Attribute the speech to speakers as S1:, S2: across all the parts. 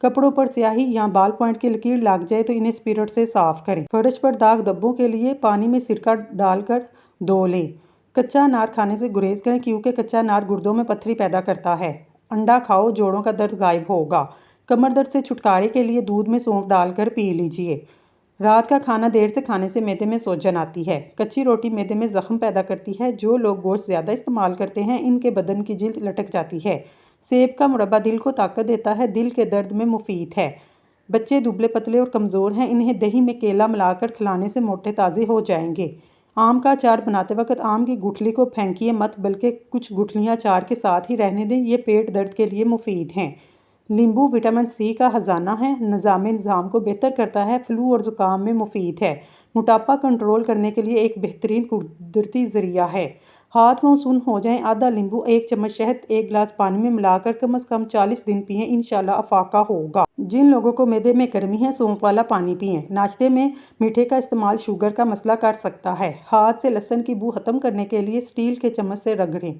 S1: کپڑوں پر سیاہی یا بال پوائنٹ کی لکیر لگ جائے تو انہیں اسپرٹ سے صاف کریں۔ فرش پر داغ دھبوں کے لیے پانی میں سرکہ ڈال کر دھو لیں۔ کچا انار کھانے سے گریز کریں کیونکہ کچا انار گردوں میں پتھری پیدا کرتا ہے۔ انڈا کھاؤ، جوڑوں کا درد غائب ہوگا۔ کمر درد سے چھٹکارے کے لیے دودھ میں سونف ڈال کر پی لیجیے۔ رات کا کھانا دیر سے کھانے سے معدے میں سوجن آتی ہے۔ کچی روٹی معدے میں زخم پیدا کرتی ہے۔ جو لوگ گوشت زیادہ استعمال کرتے ہیں ان کے بدن کی جلد لٹک جاتی ہے۔ سیب کا مربع دل کو طاقت دیتا ہے، دل کے درد میں مفید ہے۔ بچے دبلے پتلے اور کمزور ہیں، انہیں دہی میں کیلا ملا کر کھلانے سے موٹے تازے ہو جائیں گے۔ آم کا اچار بناتے وقت آم کی گٹھلی کو پھینکیے مت بلکہ کچھ گٹھلیاں اچار کے ساتھ ہی رہنے دیں، یہ پیٹ درد کے لیے مفید ہیں۔ لیمبو وٹامن سی کا خزانہ ہے، نظام کو بہتر کرتا ہے، فلو اور زکام میں مفید ہے۔ موٹاپا کنٹرول کرنے کے لیے ایک بہترین قدرتی ذریعہ ہے۔ ہاتھ منہ سن ہو جائیں، آدھا لیمبو 1 چمچ شہد 1 گلاس پانی میں ملا کر کم از کم 40 دن پئیں، انشاءاللہ افاقہ ہوگا۔ جن لوگوں کو معدے میں گرمی ہے سونف والا پانی پئیں۔ ناشتے میں میٹھے کا استعمال شوگر کا مسئلہ کر سکتا ہے۔ ہاتھ سے لہسن کی بو ختم کرنے کے لیے اسٹیل کے چمچ سے رگڑیں،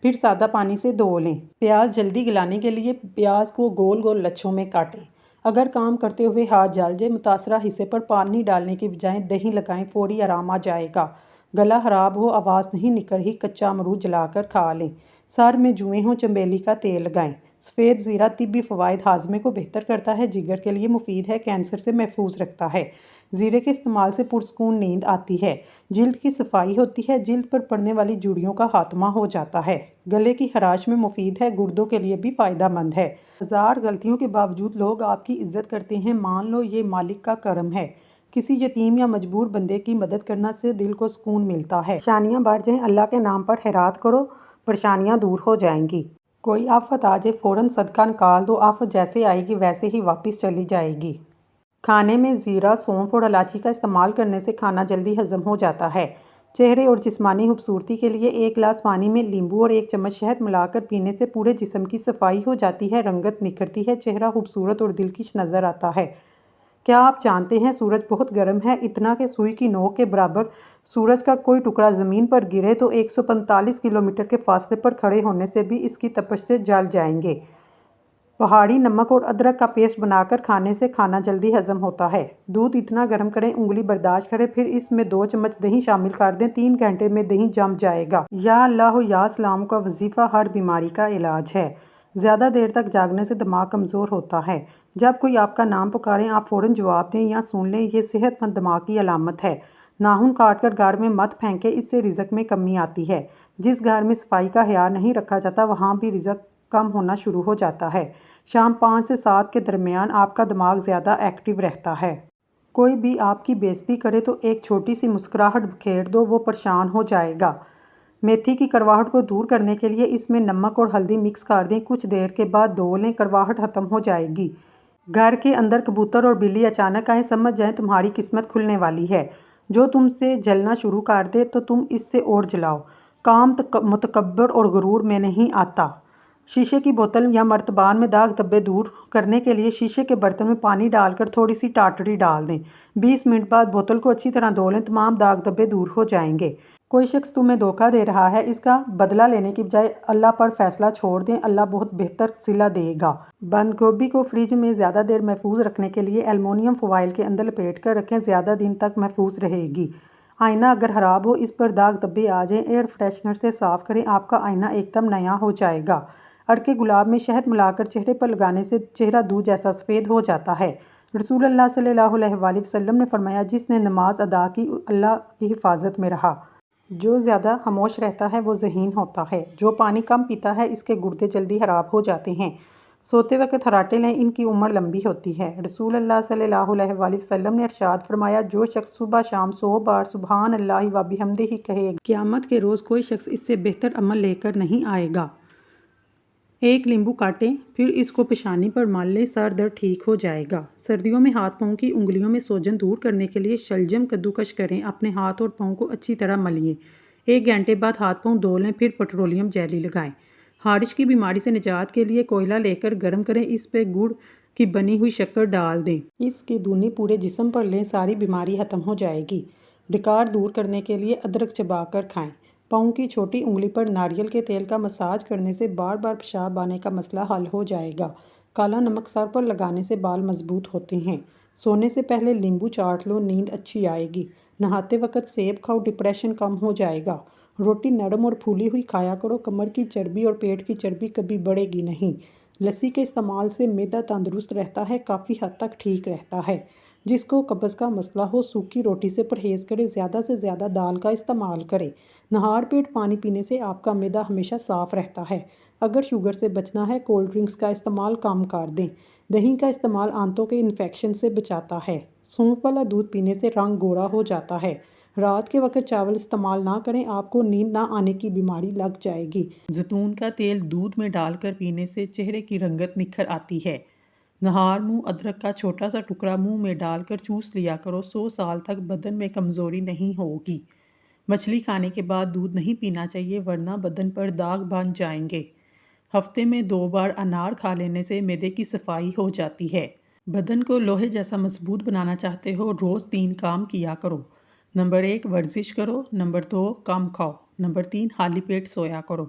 S1: پھر سادہ پانی سے دھو لیں۔ پیاز جلدی گلانے کے لیے پیاز کو گول گول لچھوں میں کاٹیں۔ اگر کام کرتے ہوئے ہاتھ جل جائے، متاثرہ حصے پر پانی ڈالنے کی بجائے دہی لگائیں، فوری آرام آ جائے گا۔ گلا خراب ہو، آواز نہیں نکل رہی، کچا امرود جلا کر کھا لیں۔ سر میں جوئیں ہوں، چنبیلی کا تیل لگائیں۔ سفید زیرہ طبی فوائد، ہاضمے کو بہتر کرتا ہے، جگر کے لیے مفید ہے، کینسر سے محفوظ رکھتا ہے۔ زیرے کے استعمال سے پرسکون نیند آتی ہے، جلد کی صفائی ہوتی ہے، جلد پر پڑنے والی جھریوں کا خاتمہ ہو جاتا ہے، گلے کی خراش میں مفید ہے، گردوں کے لیے بھی فائدہ مند ہے۔ ہزار غلطیوں کے باوجود لوگ آپ کی عزت کرتے ہیں، مان لو یہ مالک کا کرم ہے۔ کسی یتیم یا مجبور بندے کی مدد کرنا سے دل کو سکون ملتا ہے۔ پریشانیاں بڑھ جائیں، اللہ کے نام پر خیرات کرو، پریشانیاں دور ہو جائیں گی۔ کوئی آفت آ جائے فوراً صدقہ نکال دو، آفت جیسے آئے گی ویسے ہی واپس چلی جائے گی۔ کھانے میں زیرہ، سونف اور الائچی کا استعمال کرنے سے کھانا جلدی ہضم ہو جاتا ہے۔ چہرے اور جسمانی خوبصورتی کے لیے 1 گلاس پانی میں لیمبو اور 1 چمچ شہد ملا کر پینے سے پورے جسم کی صفائی ہو جاتی ہے، رنگت نکھرتی ہے، چہرہ خوبصورت اور دلکش نظر آتا ہے۔ کیا آپ جانتے ہیں سورج بہت گرم ہے، اتنا کہ سوئی کی نوک کے برابر سورج کا کوئی ٹکڑا زمین پر گرے تو 145 کلومیٹر کے فاصلے پر کھڑے ہونے سے بھی اس کی تپش سے جل جائیں گے۔ پہاڑی نمک اور ادرک کا پیسٹ بنا کر کھانے سے کھانا جلدی ہضم ہوتا ہے۔ دودھ اتنا گرم کریں انگلی برداشت کرے، پھر اس میں 2 چمچ دہی شامل کر دیں، 3 گھنٹے میں دہی جم جائے گا۔ یا اللہ یا سلام کا وظیفہ ہر بیماری کا علاج ہے۔ زیادہ دیر تک جاگنے سے دماغ کمزور ہوتا ہے۔ جب کوئی آپ کا نام پکارے آپ فوراً جواب دیں یا سن لیں، یہ صحت مند دماغ کی علامت ہے۔ ناخن کاٹ کر گھر میں مت پھینکیں، اس سے رزق میں کمی آتی ہے۔ جس گھر میں صفائی کا خیال نہیں رکھا جاتا وہاں بھی رزق کم ہونا شروع ہو جاتا ہے۔ شام 5 سے 7 کے درمیان آپ کا دماغ زیادہ ایکٹیو رہتا ہے۔ کوئی بھی آپ کی بے عزتی کرے تو ایک چھوٹی سی مسکراہٹ بکھیر دو، وہ پریشان ہو جائے گا۔ میتھی کی کڑواہٹ کو دور کرنے کے لیے اس میں نمک اور ہلدی مکس کر دیں، کچھ دیر کے بعد دھو لیں، کڑواہٹ ختم ہو جائے گی۔ گھر کے اندر کبوتر اور بلی اچانک آئے، سمجھ جائیں تمہاری قسمت کھلنے والی ہے۔ جو تم سے جلنا شروع کر دے تو تم اس سے اور جلاؤ۔ کام متکبر اور غرور میں نہیں آتا۔ شیشے کی بوتل یا مرتبان میں داغ دھبے دور کرنے کے لیے شیشے کے برتن میں پانی ڈال کر تھوڑی سی ٹاٹری ڈال دیں، 20 منٹ بعد بوتل کو اچھی طرح دھو لیں، تمام داغ دھبے دور ہو جائیں گے۔ کوئی شخص تمہیں دھوکہ دے رہا ہے، اس کا بدلہ لینے کی بجائے اللہ پر فیصلہ چھوڑ دیں، اللہ بہت بہتر صلہ دے گا۔ بند گوبھی کو فریج میں زیادہ دیر محفوظ رکھنے کے لیے ایلومینیم فوائل کے اندر لپیٹ کر رکھیں، زیادہ دن تک محفوظ رہے گی۔ آئینہ اگر خراب ہو، اس پر داغ دھبے آ جائیں، ایئر فریشنر سے صاف کریں، آپ کا آئینہ ایک دم نیا ہو جائے گا۔ عرق گلاب میں شہد ملا کر چہرے پر لگانے سے چہرہ دودھ جیسا سفید ہو جاتا ہے۔ رسول اللہ صلی اللہ علیہ وآلہ وسلم نے فرمایا، جس نے نماز ادا کی اللہ کی حفاظت میں رہا۔ جو زیادہ خاموش رہتا ہے وہ ذہین ہوتا ہے، جو پانی کم پیتا ہے اس کے گردے جلدی خراب ہو جاتے ہیں۔ سوتے وقت خراٹے لیں، ان کی عمر لمبی ہوتی ہے۔ رسول اللہ صلی اللہ علیہ وآلہ وسلم نے ارشاد فرمایا، جو شخص صبح شام 100 بار سبحان اللہ و بحمدہ کہے گا، قیامت کے روز کوئی شخص اس سے بہتر عمل لے کر نہیں آئے گا۔ 1 لیمبو کاٹیں، پھر اس کو پیشانی پر مل لیں، سر درد ٹھیک ہو جائے گا۔ سردیوں میں ہاتھ پاؤں کی انگلیوں میں سوجن دور کرنے کے لیے شلجم کدوکش کریں، اپنے ہاتھ اور پاؤں کو اچھی طرح ملیے، 1 گھنٹے بعد ہاتھ پاؤں دھو لیں، پھر پیٹرولیم جیلی لگائیں۔ خارش کی بیماری سے نجات کے لیے کوئلہ لے کر گرم کریں، اس پہ گڑ کی بنی ہوئی شکر ڈال دیں، اس کی دھنی پورے جسم پر لیں، ساری بیماری ختم ہو جائے گی۔ ڈکار دور کرنے کے لیے ادرک چبا کر کھائیں۔ پاؤں کی چھوٹی انگلی پر ناریل کے تیل کا مساج کرنے سے بار بار پیشاب آنے کا مسئلہ حل ہو جائے گا۔ کالا نمک سر پر لگانے سے بال مضبوط ہوتے ہیں۔ سونے سے پہلے لیمبو چاٹ لو، نیند اچھی آئے گی۔ نہاتے وقت سیب کھاؤ، ڈپریشن کم ہو جائے گا۔ روٹی نرم اور پھولی ہوئی کھایا کرو، کمر کی چربی اور پیٹ کی چربی کبھی بڑھے گی نہیں۔ لسی کے استعمال سے معدہ تندرست رہتا ہے، کافی حد تک ٹھیک رہتا ہے۔ جس کو قبض کا مسئلہ ہو سوکھی روٹی سے پرہیز کرے، زیادہ سے زیادہ دال کا استعمال کرے۔ نہار پیٹ پانی پینے سے آپ کا معدہ ہمیشہ صاف رہتا ہے۔ اگر شوگر سے بچنا ہے، کولڈ ڈرنکس کا استعمال کم کر دیں۔ دہی کا استعمال آنتوں کے انفیکشن سے بچاتا ہے۔ سونف والا دودھ پینے سے رنگ گورا ہو جاتا ہے۔ رات کے وقت چاول استعمال نہ کریں، آپ کو نیند نہ آنے کی بیماری لگ جائے گی۔ زیتون کا تیل دودھ میں ڈال کر پینے سے چہرے کی رنگت نکھر آتی ہے۔ نہار منہ ادرک کا چھوٹا سا ٹکڑا منہ میں ڈال کر چوس لیا کرو، 100 سال تک بدن میں کمزوری نہیں ہوگی۔ مچھلی کھانے کے بعد دودھ نہیں پینا چاہیے ورنہ بدن پر داغ بن جائیں گے۔ ہفتے میں 2 بار انار کھا لینے سے معدے کی صفائی ہو جاتی ہے۔ بدن کو لوہے جیسا مضبوط بنانا چاہتے ہو، روز 3 کام کیا کرو۔ نمبر 1 ورزش کرو، نمبر 2 کم کھاؤ، نمبر 3 خالی پیٹ سویا کرو۔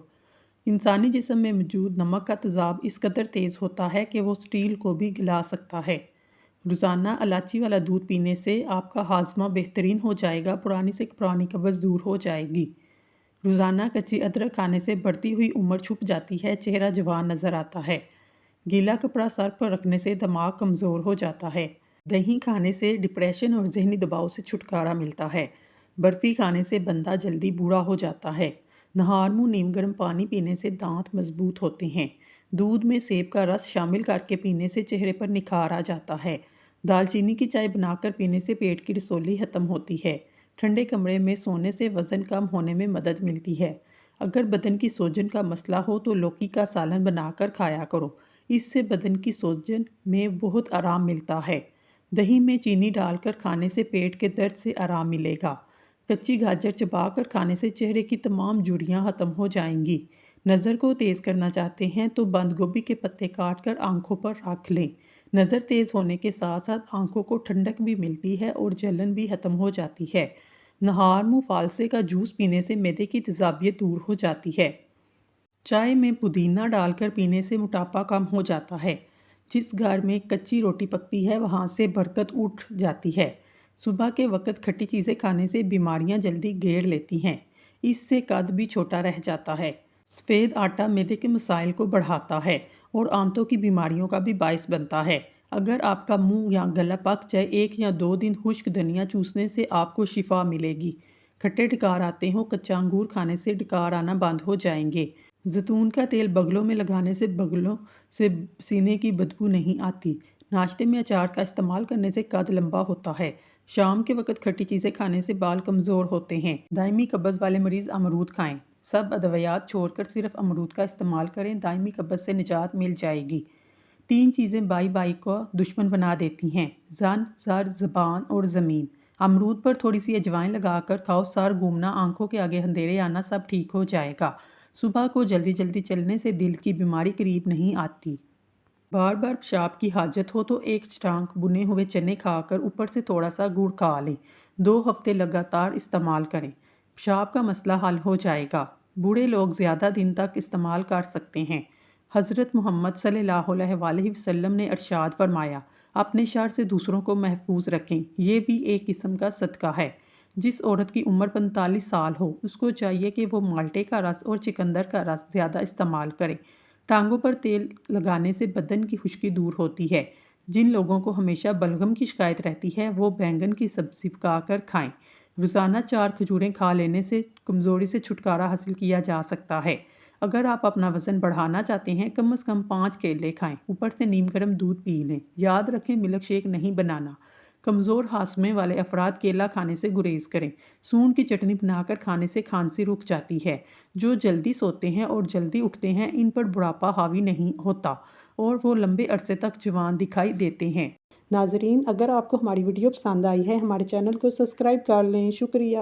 S1: انسانی جسم میں موجود نمک کا تیزاب اس قدر تیز ہوتا ہے کہ وہ سٹیل کو بھی گلا سکتا ہے۔ روزانہ الائچی والا دودھ پینے سے آپ کا ہاضمہ بہترین ہو جائے گا، پرانی سے پرانی قبض دور ہو جائے گی۔ روزانہ کچی ادرک کھانے سے بڑھتی ہوئی عمر چھپ جاتی ہے، چہرہ جوان نظر آتا ہے۔ گیلا کپڑا سر پر رکھنے سے دماغ کمزور ہو جاتا ہے۔ دہی کھانے سے ڈپریشن اور ذہنی دباؤ سے چھٹکارا ملتا ہے۔ برفی کھانے سے بندہ جلدی بوڑھا ہو جاتا ہے۔ نہار منہ نیم گرم پانی پینے سے دانت مضبوط ہوتے ہیں۔ دودھ میں سیب کا رس شامل کر کے پینے سے چہرے پر نکھار آ جاتا ہے۔ دال چینی کی چائے بنا کر پینے سے پیٹ کی رسولی ختم ہوتی ہے۔ ٹھنڈے کمرے میں سونے سے وزن کم ہونے میں مدد ملتی ہے۔ اگر بدن کی سوجن کا مسئلہ ہو تو لوکی کا سالن بنا کر کھایا کرو، اس سے بدن کی سوجن میں بہت آرام ملتا ہے۔ دہی میں چینی ڈال کر کھانے سے پیٹ کے درد سے آرام ملے گا۔ کچی گاجر چبا کر کھانے سے چہرے کی تمام جھریاں ختم ہو جائیں گی۔ نظر کو تیز کرنا چاہتے ہیں تو بند گوبھی کے پتے کاٹ کر آنکھوں پر رکھ لیں۔ نظر تیز ہونے کے ساتھ ساتھ آنکھوں کو ٹھنڈک بھی ملتی ہے اور جلن بھی ختم ہو جاتی ہے۔ نہار منہ فالسے کا جوس پینے سے معدے کی تیزابیت دور ہو جاتی ہے۔ چائے میں پودینہ ڈال کر پینے سے موٹاپا کم ہو جاتا ہے۔ جس گھر میں کچی روٹی پکتی ہے وہاں سے برکت اٹھ جاتی ہے۔ صبح کے وقت کھٹی چیزیں کھانے سے بیماریاں جلدی گھیر لیتی ہیں، اس سے قد بھی چھوٹا رہ جاتا ہے۔ سفید آٹا معدے کے مسائل کو بڑھاتا ہے اور آنتوں کی بیماریوں کا بھی باعث بنتا ہے۔ اگر آپ کا منہ یا گلا پک جائے، 1 یا 2 دن خشک دھنیا چوسنے سے آپ کو شفا ملے گی۔ کھٹے ڈکار آتے ہوں، کچا انگور کھانے سے ڈکار آنا بند ہو جائیں گے۔ زیتون کا تیل بغلوں میں لگانے سے بغلوں سے سینے کی بدبو نہیں آتی۔ ناشتے میں اچار کا استعمال کرنے سے قد لمبا ہوتا ہے۔ شام کے وقت کھٹی چیزیں کھانے سے بال کمزور ہوتے ہیں۔ دائمی قبض والے مریض امرود کھائیں۔ سب ادویات چھوڑ کر صرف امرود کا استعمال کریں، دائمی قبض سے نجات مل جائے گی۔ 3 چیزیں بائی بائی کو دشمن بنا دیتی ہیں: زن، زر، زبان اور زمین۔ امرود پر تھوڑی سی اجوائن لگا کر کھاؤ، سر گھومنا، آنکھوں کے آگے اندھیرے آنا سب ٹھیک ہو جائے گا۔ صبح کو جلدی جلدی چلنے سے دل کی بیماری قریب نہیں آتی۔ بار بار پیشاب کی حاجت ہو تو 1 چٹانک بنے ہوئے چنے کھا کر اوپر سے تھوڑا سا گڑ کھا لیں۔ 2 ہفتے لگاتار استعمال کریں، پیشاب کا مسئلہ حل ہو جائے گا۔ بوڑھے لوگ زیادہ دن تک استعمال کر سکتے ہیں۔ حضرت محمد صلی اللہ علیہ وآلہ وسلم نے ارشاد فرمایا، اپنے شر سے دوسروں کو محفوظ رکھیں، یہ بھی ایک قسم کا صدقہ ہے۔ جس عورت کی عمر 45 سال ہو، اس کو چاہیے کہ وہ مالٹے کا رس اور چقندر کا رس زیادہ استعمال کرے۔ ٹانگوں پر تیل لگانے سے بدن کی خشکی دور ہوتی ہے۔ جن لوگوں کو ہمیشہ بلغم کی شکایت رہتی ہے وہ بینگن کی سبزی پکا کر کھائیں۔ روزانہ 4 کھجوریں کھا لینے سے کمزوری سے چھٹکارا حاصل کیا جا سکتا ہے۔ اگر آپ اپنا وزن بڑھانا چاہتے ہیں، کم از کم 5 کیلے کھائیں، اوپر سے نیم گرم دودھ پی لیں۔ یاد رکھیں ملک شیک نہیں بنانا۔ کمزور ہاضمے والے افراد کیلا کھانے سے گریز کریں۔ سونڈ کی چٹنی بنا کر کھانے سے کھانسی رک جاتی ہے۔ جو جلدی سوتے ہیں اور جلدی اٹھتے ہیں، ان پر بڑھاپا حاوی نہیں ہوتا اور وہ لمبے عرصے تک جوان دکھائی دیتے ہیں۔ ناظرین، اگر آپ کو ہماری ویڈیو پسند آئی ہے، ہمارے چینل کو سبسکرائب کر لیں۔ شکریہ۔